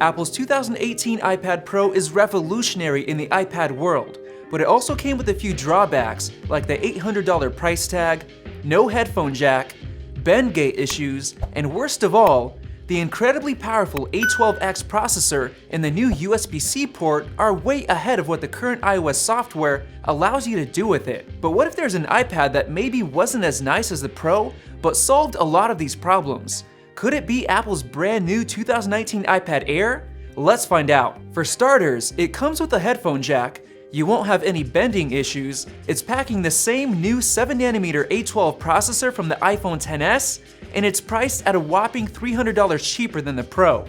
Apple's 2018 iPad Pro is revolutionary in the iPad world, but it also came with a few drawbacks like the $800 price tag, no headphone jack, bend gate issues, and worst of all, the incredibly powerful A12X processor and the new USB-C port are way ahead of what the current iOS software allows you to do with it. But what if there's an iPad that maybe wasn't as nice as the Pro, but solved a lot of these problems? Could it be Apple's brand new 2019 iPad Air? Let's find out. For starters, it comes with a headphone jack, you won't have any bending issues, it's packing the same new 7nm A12 processor from the iPhone XS, and it's priced at a whopping $300 cheaper than the Pro.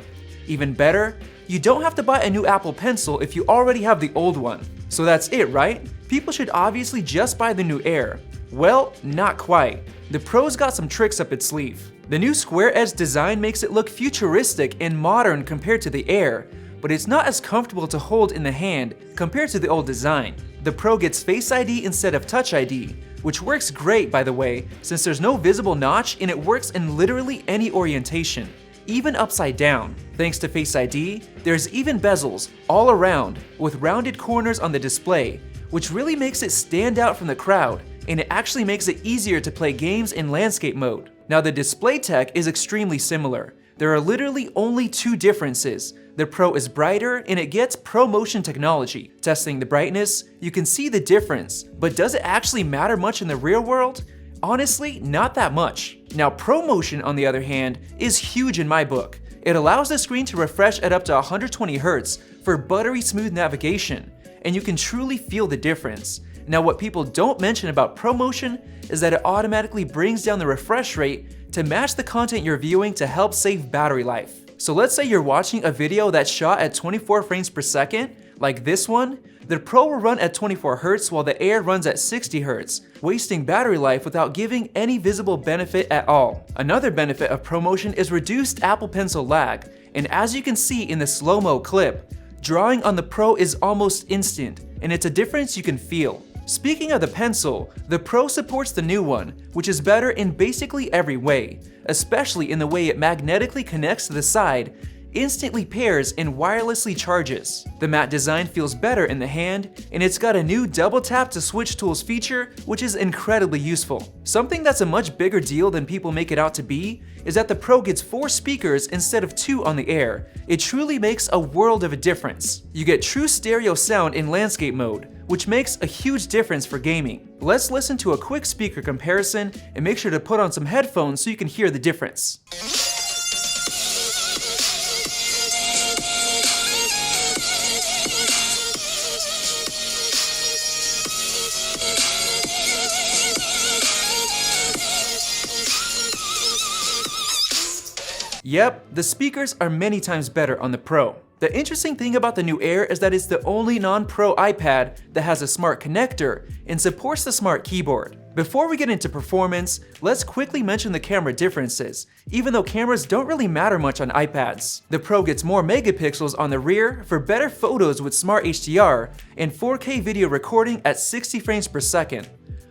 Even better, you don't have to buy a new Apple Pencil if you already have the old one. So that's it, right? People should obviously just buy the new Air. Well, not quite. The Pro's got some tricks up its sleeve. The new square edge design makes it look futuristic and modern compared to the Air, but it's not as comfortable to hold in the hand compared to the old design. The Pro gets Face ID instead of Touch ID, which works great by the way, since there's no visible notch and it works in literally any orientation, even upside down. Thanks to Face ID, there's even bezels all around with rounded corners on the display, which really makes it stand out from the crowd, and it actually makes it easier to play games in landscape mode. Now the display tech is extremely similar. There are literally only two differences. The Pro is brighter and it gets ProMotion technology. Testing the brightness, you can see the difference, but does it actually matter much in the real world? Honestly, not that much. Now ProMotion on the other hand is huge in my book. It allows the screen to refresh at up to 120 Hz for buttery smooth navigation, and you can truly feel the difference. Now what people don't mention about ProMotion is that it automatically brings down the refresh rate to match the content you're viewing to help save battery life. So let's say you're watching a video that's shot at 24 frames per second, like this one, the Pro will run at 24 Hz while the Air runs at 60 Hz, wasting battery life without giving any visible benefit at all. Another benefit of ProMotion is reduced Apple Pencil lag, and as you can see in the slow-mo clip, drawing on the Pro is almost instant, and it's a difference you can feel. Speaking of the Pencil, the Pro supports the new one, which is better in basically every way, especially in the way it magnetically connects to the side, instantly pairs, and wirelessly charges. The matte design feels better in the hand, and it's got a new double tap to switch tools feature, which is incredibly useful. Something that's a much bigger deal than people make it out to be is that the Pro gets 4 speakers instead of 2 on the Air. It truly makes a world of a difference. You get true stereo sound in landscape mode, which makes a huge difference for gaming. Let's listen to a quick speaker comparison and make sure to put on some headphones so you can hear the difference. Yep, the speakers are many times better on the Pro. The interesting thing about the new Air is that it's the only non-Pro iPad that has a smart connector and supports the smart keyboard. Before we get into performance, let's quickly mention the camera differences, even though cameras don't really matter much on iPads. The Pro gets more megapixels on the rear for better photos with Smart HDR and 4K video recording at 60 frames per second.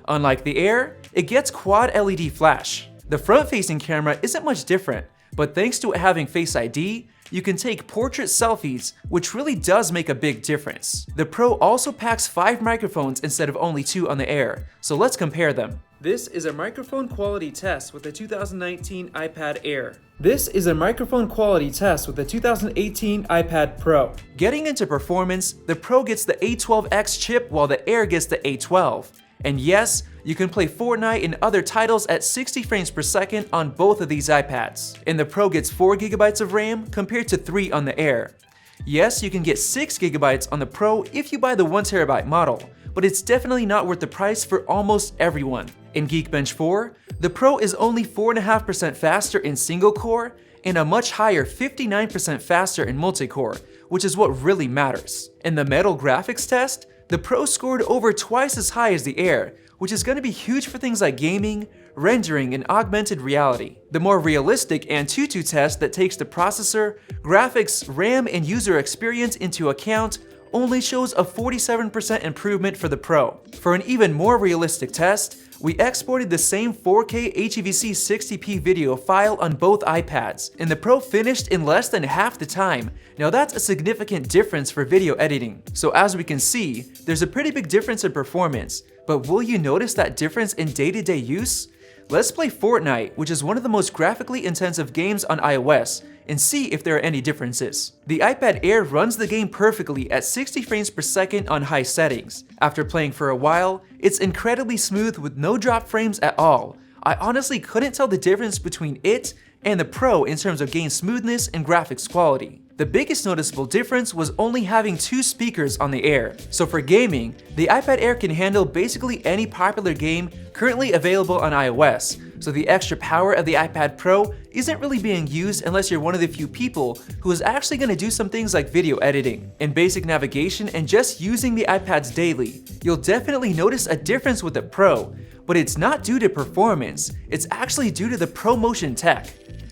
Unlike the Air, it gets quad LED flash. The front-facing camera isn't much different, but thanks to it having Face ID, you can take portrait selfies, which really does make a big difference. The Pro also packs 5 microphones instead of only 2 on the Air, so let's compare them. This is a microphone quality test with the 2019 iPad Air. This is a microphone quality test with the 2018 iPad Pro. Getting into performance, the Pro gets the A12X chip while the Air gets the A12. And yes, you can play Fortnite and other titles at 60 frames per second on both of these iPads. And the Pro gets 4 GB of RAM compared to 3 on the Air. Yes, you can get 6 GB on the Pro if you buy the 1TB model, but it's definitely not worth the price for almost everyone. In Geekbench 4, the Pro is only 4.5% faster in single core and a much higher 59% faster in multi-core, which is what really matters. In the Metal graphics test, the Pro scored over twice as high as the Air, which is going to be huge for things like gaming, rendering, and augmented reality. The more realistic Antutu test that takes the processor, graphics, RAM, and user experience into account only shows a 47% improvement for the Pro. For an even more realistic test, we exported the same 4K HEVC 60p video file on both iPads, and the Pro finished in less than half the time. Now that's a significant difference for video editing. So as we can see, there's a pretty big difference in performance, but will you notice that difference in day-to-day use? Let's play Fortnite, which is one of the most graphically intensive games on iOS, and see if there are any differences. The iPad Air runs the game perfectly at 60 frames per second on high settings. After playing for a while, it's incredibly smooth with no drop frames at all. I honestly couldn't tell the difference between it and the Pro in terms of game smoothness and graphics quality. The biggest noticeable difference was only having 2 speakers on the Air. So for gaming, the iPad Air can handle basically any popular game currently available on iOS, so the extra power of the iPad Pro isn't really being used unless you're one of the few people who is actually going to do some things like video editing. In basic navigation and just using the iPads daily, you'll definitely notice a difference with the Pro, but it's not due to performance, it's actually due to the ProMotion tech.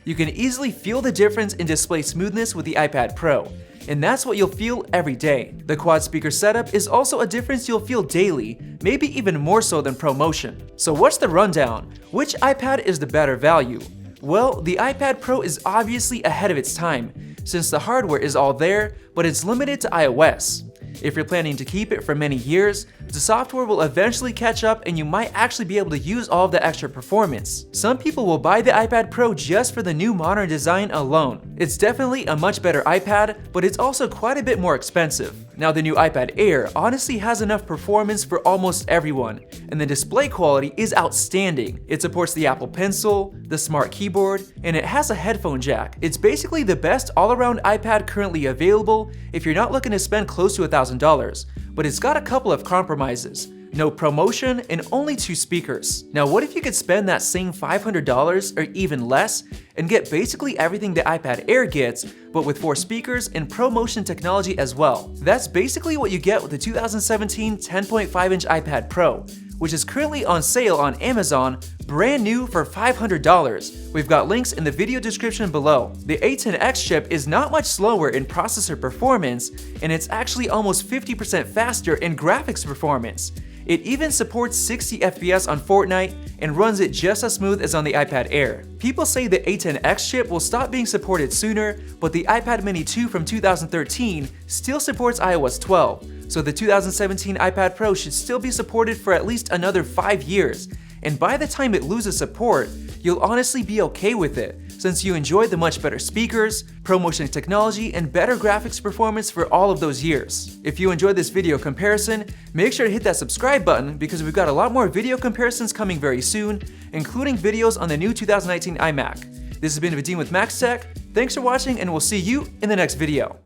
You can easily feel the difference in display smoothness with the iPad Pro, and that's what you'll feel every day. The quad speaker setup is also a difference you'll feel daily, maybe even more so than ProMotion. So what's the rundown? Which iPad is the better value? Well, the iPad Pro is obviously ahead of its time, since the hardware is all there, but it's limited to iOS. If you're planning to keep it for many years, the software will eventually catch up and you might actually be able to use all of the extra performance. Some people will buy the iPad Pro just for the new modern design alone. It's definitely a much better iPad, but it's also quite a bit more expensive. Now the new iPad Air honestly has enough performance for almost everyone, and the display quality is outstanding. It supports the Apple Pencil, the Smart Keyboard, and it has a headphone jack. It's basically the best all-around iPad currently available if you're not looking to spend close to $1,000, but it's got a couple of compromises. No ProMotion, and only 2 speakers. Now what if you could spend that same $500 or even less and get basically everything the iPad Air gets, but with 4 speakers and ProMotion technology as well? That's basically what you get with the 2017 10.5-inch iPad Pro, which is currently on sale on Amazon, brand new for $500. We've got links in the video description below. The A10X chip is not much slower in processor performance, and it's actually almost 50% faster in graphics performance. It even supports 60 FPS on Fortnite and runs it just as smooth as on the iPad Air. People say the A10X chip will stop being supported sooner, but the iPad Mini 2 from 2013 still supports iOS 12, so the 2017 iPad Pro should still be supported for at least another 5 years. And by the time it loses support, you'll honestly be okay with it, since you enjoyed the much better speakers, ProMotion technology, and better graphics performance for all of those years. If you enjoyed this video comparison, make sure to hit that subscribe button because we've got a lot more video comparisons coming very soon, including videos on the new 2019 iMac. This has been Vadim with Max Tech. Thanks for watching, and we'll see you in the next video.